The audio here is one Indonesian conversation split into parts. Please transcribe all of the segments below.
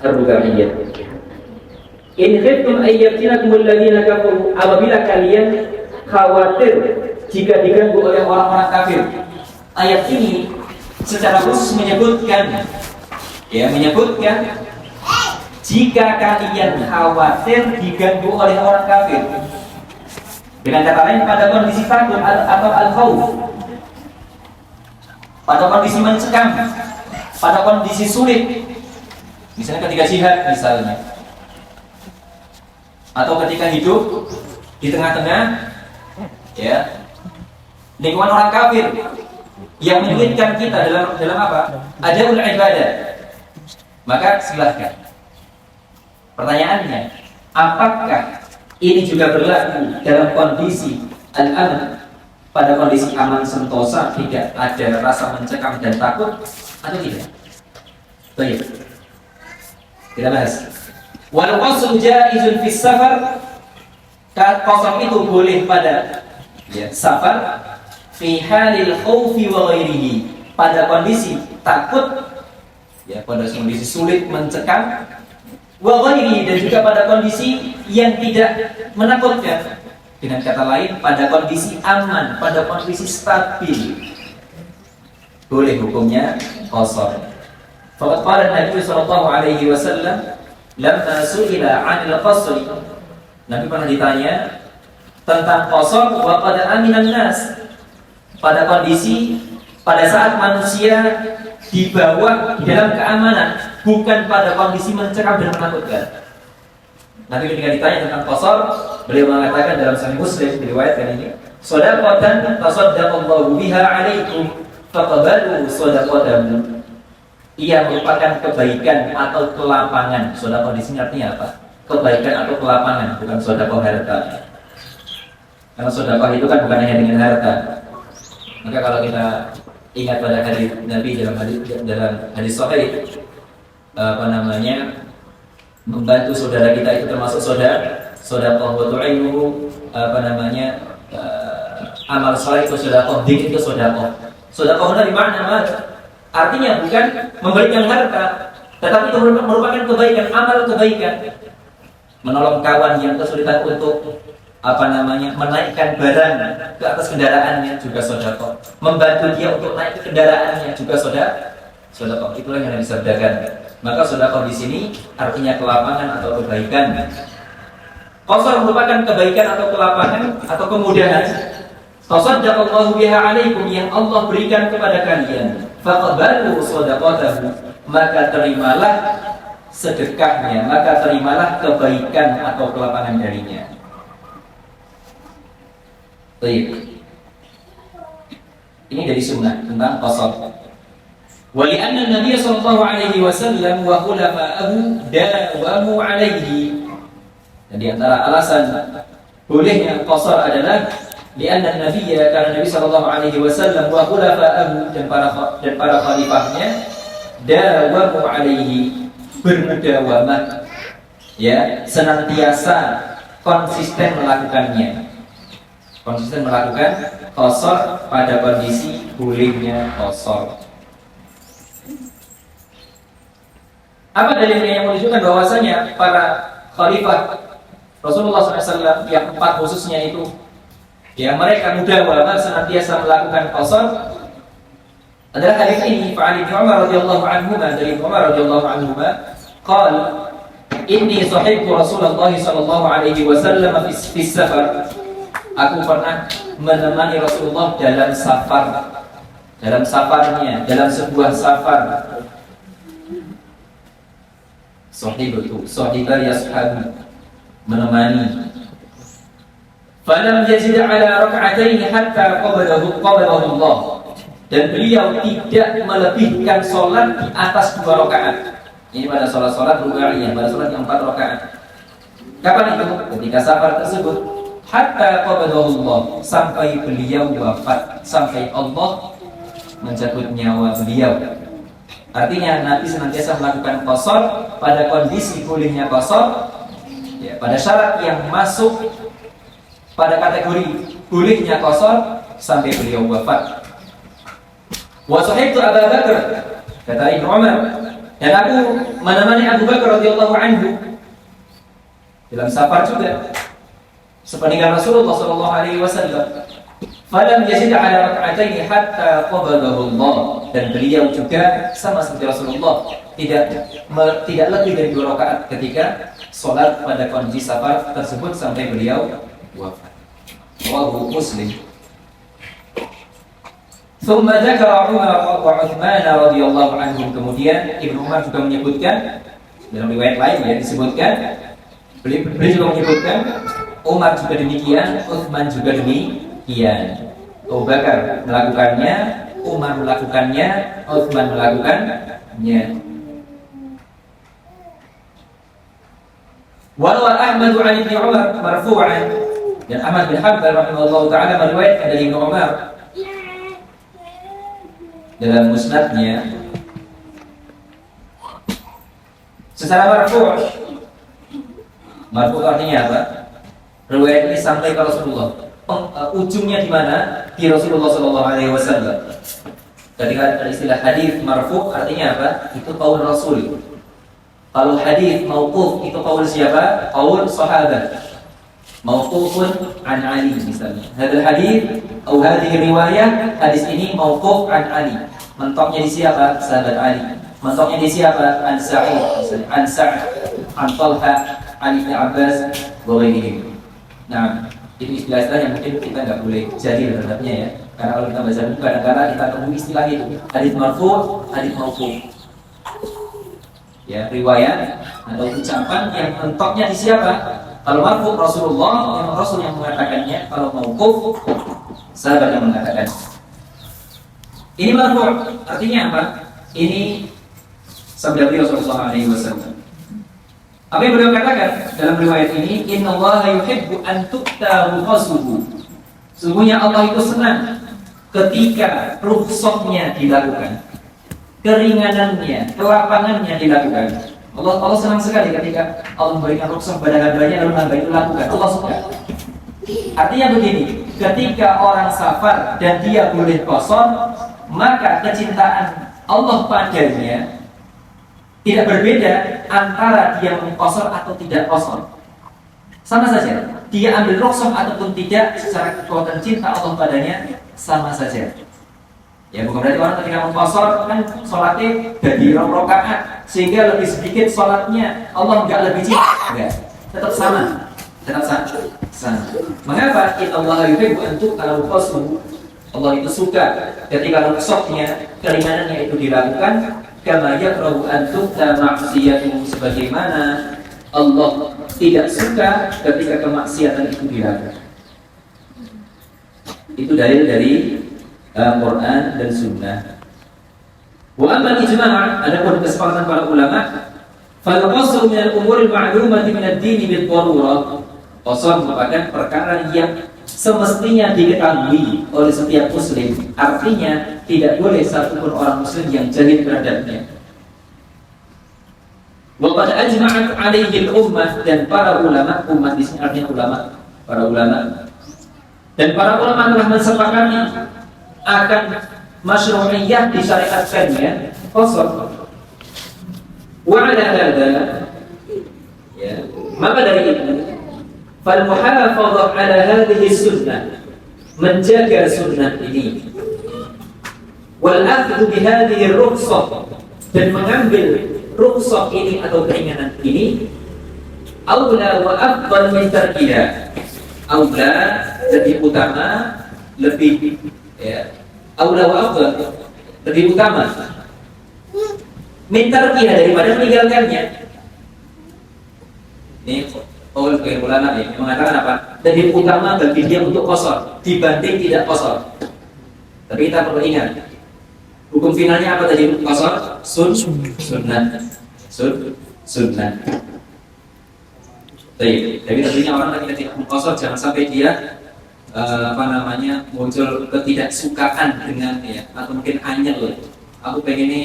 Ar-Rubaiyah. In khiftum ayyatinakumul ladzina kafaru, apabila kalian khawatir jika diganggu oleh orang-orang kafir. Ayat ini secara khusus menyebutkan jika kalian khawatir diganggu oleh orang kafir. Dengan kata lain, pada kondisi takut atau al-khauf, pada kondisi mencekam, pada kondisi sulit, misalnya ketika jihad misalnya, atau ketika hidup di tengah-tengah lingkungan orang kafir yang menyulitkan kita dalam apa? Adabul ibadah. Maka silahkan. Pertanyaannya, apakah ini juga berlaku dalam kondisi al-aman, pada kondisi aman sentosa, tidak ada rasa mencekam dan takut, atau tidak? Baik, kita bahas. Wal qasr jaizun fis safar, qasr itu boleh pada safar, fi halil khaufi wa ghairihi, pada kondisi takut, pada kondisi sulit mencekam, wa ghairihi, dan juga pada kondisi yang tidak menakutkan. Dengan kata lain, pada kondisi aman, pada kondisi stabil, boleh hukumnya qasar. Faqad qala Nabi sallallahu alaihi wasallam lamma su'ila 'anil qasri, Nabi pernah ditanya tentang qasar, wa qad aminan nas, pada kondisi pada saat manusia dibawa dalam keamanan, bukan pada kondisi mencekam dan menakutkan. Nabi ketika ditanya tentang qasar, beliau mengatakan dalam Sahih Muslim diriwayatkan ini, shadaqatan tasaddaqallahu biha 'alaikum faqbalu shadaqatahu. Ia merupakan kebaikan atau kelapangan. Sedekah di sini artinya apa? Kebaikan atau kelapangan, bukan sedekah harta. Karena sedekah itu kan bukan hanya dengan harta. Maka kalau kita ingat pada hadis Nabi dalam hadis sahih, membantu saudara kita itu termasuk sedekah wa tu'inuhu, amal saleh itu sedekah, dzikir itu sedekah. Sedekah dari mana? Artinya bukan memberikan harta, tetapi itu merupakan kebaikan, amal kebaikan. Menolong kawan yang kesulitan untuk menaikkan barang ke atas kendaraannya juga sedekah. Membantu dia untuk naik ke kendaraannya juga sedekah. Itulah yang disabdakan. Maka sedekah di sini artinya kelapangan atau kebaikan. Qasar merupakan kebaikan atau kelapangan atau kemudahan. Tasaddaqallahu biha 'alaikum, yang Allah berikan kepada kalian. Faqbalu shadaqatahu, maka terimalah sedekahnya, maka terimalah kebaikan atau kelapangan darinya. Baik. Ini dari sunnah tentang qasar. Wa li'anna Nabi sallallahu alaihi wasallam wa khulafa'ahu dawamu alaihi. Dan di antara alasan bolehnya qasar adalah li'anna Nabiya, karena Nabi sallallahu alaihi wasallam wa khulafa'ahu, dan para khalifahnya dawamu alaihi, bermudawamah, senantiasa konsisten melakukan qasar pada kondisi bolehnya qasar. Apa dalilnya yang menunjukkan bahwasanya para khalifah Rasulullah SAW yang 4 khususnya itu, mereka mudawamah, senantiasa melakukan qasar, adalah hadis ini. Fa'ali bin Umar radhiyallahu anhu, dari Umar radhiyallahu anhu, qala inni sahibtu Rasulullah sallallahu alaihi wasallam fi safar. Aku pernah menemani Rasulullah dalam safarnya, dalam sebuah safar. Sahibah yashabu, menemani. Falam yazid ala rak'atayn hatta qabadahu Allah. Dan beliau tidak melebihkan sholat di atas 2 rakaat. Ini pada sholat rubaiyah, pada sholat yang 4 rakaat. Kapan itu? Ketika safar tersebut. Hatta qabadahu Allah, sampai beliau wafat, sampai Allah mencabut nyawa beliau. Artinya Nabi senantiasa melakukan qasar pada kondisi bolehnya qasar, pada syarat yang masuk pada kategori bolehnya qasar sampai beliau wafat. Wa sahibtu Abu Bakar, kata Ibnu Umar, Dan aku menemani Abu Bakar radhiyallahu anhu dalam safar juga sepeninggal Rasulullah sallallahu alaihi wasallam. Falam yazid ala rak'ataini hatta qabadahu Allah, dan beliau juga sama seperti Rasulullah tidak lebih dari 2 rakaat ketika sholat pada kondisi safar tersebut sampai beliau wafat. Rawahu Muslim. Thumma dzakara Umar wa Utsman radhiyallahu anhum, kemudian Ibnu Umar juga menyebutkan dalam riwayat lain ya disebutkan beliau juga menyebutkan Umar juga demikian, Utsman juga demikian. Abu Bakar melakukannya, Umar melakukannya, Utsman melakukannya. Walawa Ahmad an Ibnu Umar marfu'an, dan Ahmad bin Hanbal rahimahullahu taala meriwayatkan dari Ibnu Umar dalam musnadnya secara marfu'. Marfu' artinya apa? Riwayat ini sampai ke Rasulullah. Ujungnya di mana? Di Rasulullah sallallahu alaihi wasallam. Ketika ada istilah hadis marfu' artinya apa? Itu qaul Rasul. Kalau hadis mauquf itu qaul siapa? Qaul sahabat. Mauqufun an Ali misalnya. Hadal hadis atau hadhihi riwayah, hadis ini mauquf an Ali. Mentoknya di siapa? Sahabat Ali. Mentoknya di siapa? An Sa'id, an Sa'd, an Talha, an Ibnu Abbas, wa ghairihim. Nah, itu istilah-istilah yang mungkin kita nggak boleh jadi terhadapnya ya. Karena kalau kita baca buku kadang-kadang kita temui istilah itu. Hadis marfu', hadis mauquf. Ya, riwayat atau ucapan yang mentoknya di siapa? Kalau marfu' Rasulullah, yang Rasul yang mengatakannya. Kalau mauquf, sahabat yang mengatakan. Ini marfu', artinya apa? Ini sabda beliau sallallahu alaihi wasallam. Apa yang beliau katakan dalam riwayat ini? Innallaha yuhibbu an tu'ta rukhasuhu. Sungguhnya Allah itu senang ketika rukhsahnya dilakukan, keringanannya, kelapangannya dilakukan. Allah senang sekali ketika Allah memberikan rukhsah pada hambanya lalu hamba itu lakukan. Allah suka. Artinya begini, ketika orang safar dan dia boleh qashar, maka kecintaan Allah padanya tidak berbeda antara dia mengqashar atau tidak qashar. Sama saja, dia ambil rukhsah ataupun tidak, secara kekuatan cinta Allah padanya sama saja. Ya, bukan berarti orang ketika mengqashar kan sholatnya jadi rakaat sehingga lebih sedikit sholatnya, Allah enggak lebih cinta, enggak, tetap sama, sama. Mengapa? Allah yuhibbu an tu'ta rukhasuhu. Allah itu suka ketika rukhsahnya, keringanannya itu dilakukan. Kama yakrahu an tu'ta ma'siyatuhu, sebagaimana Allah tidak suka ketika kemaksiatan itu dilakukan. Itu dalil dari Quran dan Sunnah. Wa amma ijma', adapun kesepakatan para ulama, fal qasr min al-umur al-ma'lumati min ad-din bil darurah. Qasr merupakan perkara yang semestinya diketahui oleh setiap muslim. Artinya tidak boleh satupun orang muslim yang jahil terhadapnya. Wa qad ajma'at 'alaihi al-ummah, dan para ulama, umat di sini artinya ulama, para ulama. Dan para ulama telah mensepakati akan masyru'iyyah disyariatkannya qasr. Wa 'ala hadza, ya, maka dari itu fal muhafadzah 'ala hadhihi sunnah, menjaga sunnah ini, wal akhdhu bi hadhihi rukhsah, dan mengambil rukhsah ini atau keringanan ini, aula wa afdal min tarkiha, aula lebih utama, lebih ya, aula wa afdal lebih utama min tarkiha daripada meninggalkannya. Ini qaul ulama yang mengatakan apa? Lebih utama bagi dia untuk qashar dibanding tidak qashar. Tapi kita perlu ingat, hukum finalnya apa tadi? Qashar sunnah. Sunnah. Tapi tentunya orang yang tidak mengqashar jangan sampai dia muncul ketidaksukaan dengan ya, atau mungkin anyel. Aku pengen ini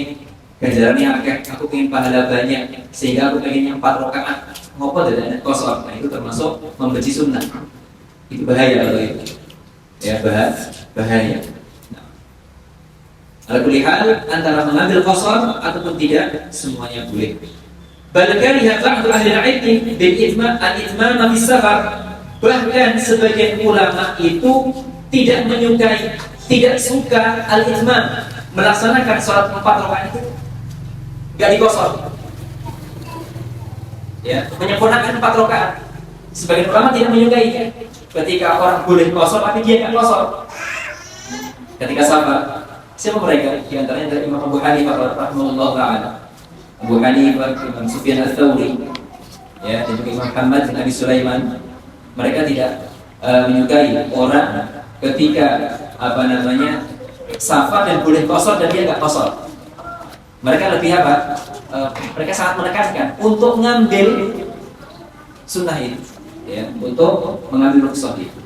ganjarannya akeh, aku pengen pahala banyak, sehingga aku pengen yang 4 rakaat. Ngopo tidak qashar. Nah, itu termasuk membenci sunnah. Itu bahaya kalau itu. Ya, bahaya. Al-kulihal antara mengambil qasar ataupun tidak, semuanya boleh. Bal kariha ba'du ahli al-'ilm bil al-itmam fi safar. Bahkan sebagian ulama itu tidak menyukai, tidak suka al-itmam, melaksanakan sholat 4 rakaat itu enggak diqasar. Ya, menyempurnakan 4 rakaat. Sebagian ulama tidak menyukai ketika orang boleh qasar tapi dia enggak qasar. Ketika safar, siapa mereka? Di antaranya dari Imam Abu Hanifah rahimahullah taala, Abu Hanifah, Imam Sufyan Ats-Tsauri, ya, dan juga Imam Muhammad bin Abi Sulaiman. Mereka tidak menyukai orang ketika safar dan boleh qasar dan dia enggak qasar. Mereka lebih mereka sangat menekankan untuk mengambil sunnah itu, ya, untuk mengambil rukhsah itu.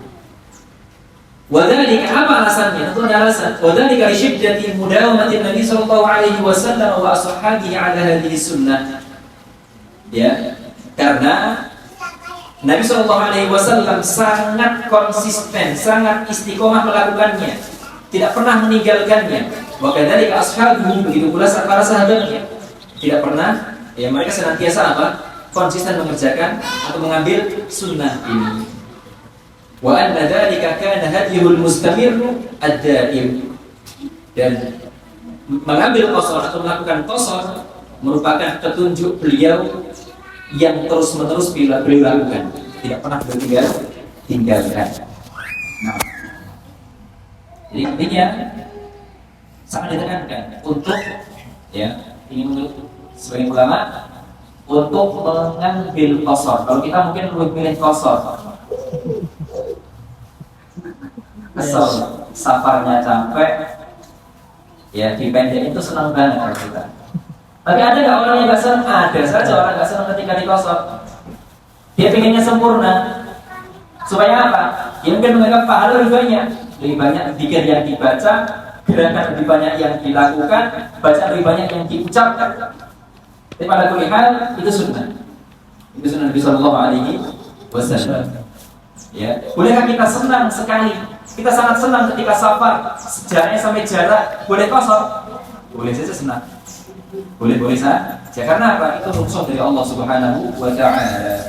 Wadhalika, apa alasannya? Tentu ada alasan. Wadhalika li syiddati mudawamati Nabi sallallahu alaihi wasallam wa ashabihi ala hadhihi sunnah. Ya, karena Nabi sallallahu alaihi wasallam sangat konsisten, sangat istiqomah melakukannya, tidak pernah meninggalkannya. Wa kadzalika ashabuhu, begitu pula para sahabatnya. Tidak pernah, ya, mereka senantiasa konsisten mengerjakan atau mengambil sunnah ini. Wa anna dzalika kana hadiyul mustamir ad-daim, dan mengambil qasar atau melakukan qasar merupakan petunjuk beliau yang terus-menerus beliau lakukan, tidak pernah tinggalkan. Nah, jadi intinya sangat ditekankan untuk, ya, ini menurut sebagian ulama, untuk mengambil qasar. Kalau kita mungkin lebih pilih qasar, asal safarnya capek, ya, dipendek itu senang banget kalau kita. Tapi ada nggak orang yang nggak senang? Ada saja orang nggak senang ketika dikosor. Dia pengennya sempurna. Supaya apa? Dia mungkin menganggap pahala lebih banyak zikir yang dibaca, gerakan lebih banyak yang dilakukan, baca lebih banyak yang diucapkan. Tapi pada kulihal itu sunnah. Itu sunnah Nabi Sallallahu Alaihi Wasallam. Ya, bolehkah kita senang sekali? Kita sangat senang ketika safar, jaraknya sampai jarak, boleh qasar? Boleh saja senang. Boleh saja. Karena apa? Itu rukhsah dari Allah Subhanahu wa taala.